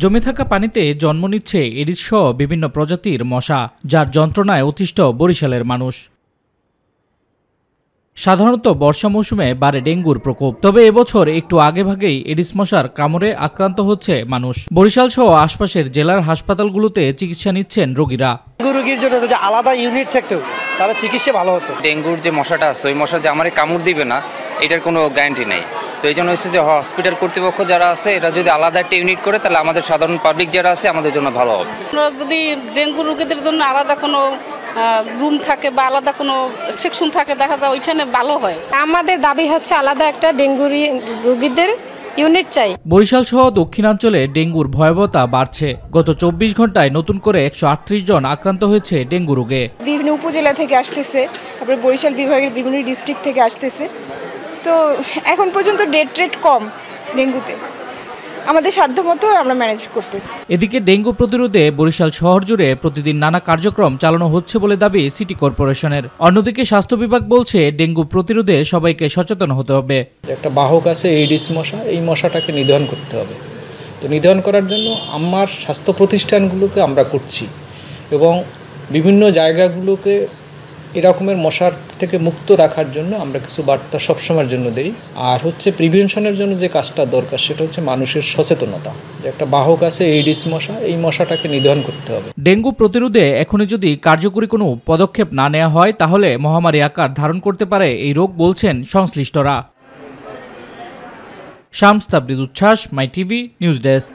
জমে থাকা পানিতে জন্ম নিচ্ছে এডিস সহ বিভিন্ন প্রজাতির মশা, যার যন্ত্রণায় অতিষ্ঠ বরিশালের মানুষ। সাধারণত বর্ষা মৌসুমে বাড়ে ডেঙ্গুর প্রকোপ, তবে এবছর একটু আগেভাগেই এডিস মশার কামড়ে আক্রান্ত হচ্ছে মানুষ। বরিশাল সহ আশপাশের জেলার হাসপাতালগুলোতে চিকিৎসা নিচ্ছেন রোগীরা। ডেঙ্গু রোগীর জন্য যদি আলাদা ইউনিট থাকতো তাহলে চিকিৎসা ভালো হতো। ডেঙ্গুর যে মশাটা আছে ওই মশা যে আমারে কামড় দিবে না এটার কোনো গ্যারান্টি নেই। তো এই জন্য হচ্ছে যে হসপিটাল কর্তৃপক্ষ যারা আছে এরা যদি আলাদা একটা ইউনিট করে তাহলে আমাদের সাধারণ পাবলিক যারা আছে আমাদের জন্য ভালো হবে। যদি ডেঙ্গু রোগীদের জন্য আলাদা কোনো রুম থাকে বা আলাদা কোনো সেকশন থাকে, দেখা যায় ওইখানে ভালো হয়। আমাদের দাবি হচ্ছে আলাদা একটা ডেঙ্গু রোগীদের ইউনিট চাই। বরিশাল সহ দক্ষিণাঞ্চলে ডেঙ্গুর ভয়াবহতা বাড়ছে। গত 24 ঘন্টায় নতুন করে 138 জন আক্রান্ত হয়েছে ডেঙ্গু রোগে। বিভিন্ন উপজেলা থেকে আসতেছে, তারপরে বরিশাল বিভাগের বিভিন্ন ডিস্ট্রিক্ট থেকে আসতেছে। তো এখন পর্যন্ত ডেথ রেট কম ডেঙ্গুতে, আমাদের সাধ্যমতো আমরা ম্যানেজ করতেছি। এদিকে ডেঙ্গু প্রতিরোধে বরিশাল শহর জুড়ে প্রতিদিন নানা কার্যক্রম চালানো হচ্ছে বলে দাবি সিটি কর্পোরেশনের। অন্যদিকে স্বাস্থ্য বিভাগ বলছে ডেঙ্গু প্রতিরোধে সবাইকে সচেতন হতে হবে। একটা বাহক আছে এডিস মশা, এই মশাটাকে নিধন করতে হবে। তো নিধন করার জন্য আমার স্বাস্থ্য প্রতিষ্ঠানগুলোকে আমরা করছি এবং বিভিন্ন জায়গাগুলোকে এরকমের মশার থেকে মুক্ত রাখার জন্য আমরা কিছু বার্তা সবসময়ের জন্য দেই। আর হচ্ছে প্রিভেনশনের জন্য যে কাজটা দরকার সেটা হচ্ছে মানুষের সচেতনতা, যে একটা বাহক আছে এডিস মশা, এই মশাটাকে নিধন করতে হবে। ডেঙ্গু প্রতিরোধে এখনই যদি কার্যকরী কোনো পদক্ষেপ না নেওয়া হয় তাহলে মহামারী আকার ধারণ করতে পারে এই রোগ বলছেন সংশ্লিষ্টরা। শামস তাবরিজ উচ্ছ্বাস, মাই টিভি নিউজ ডেস্ক।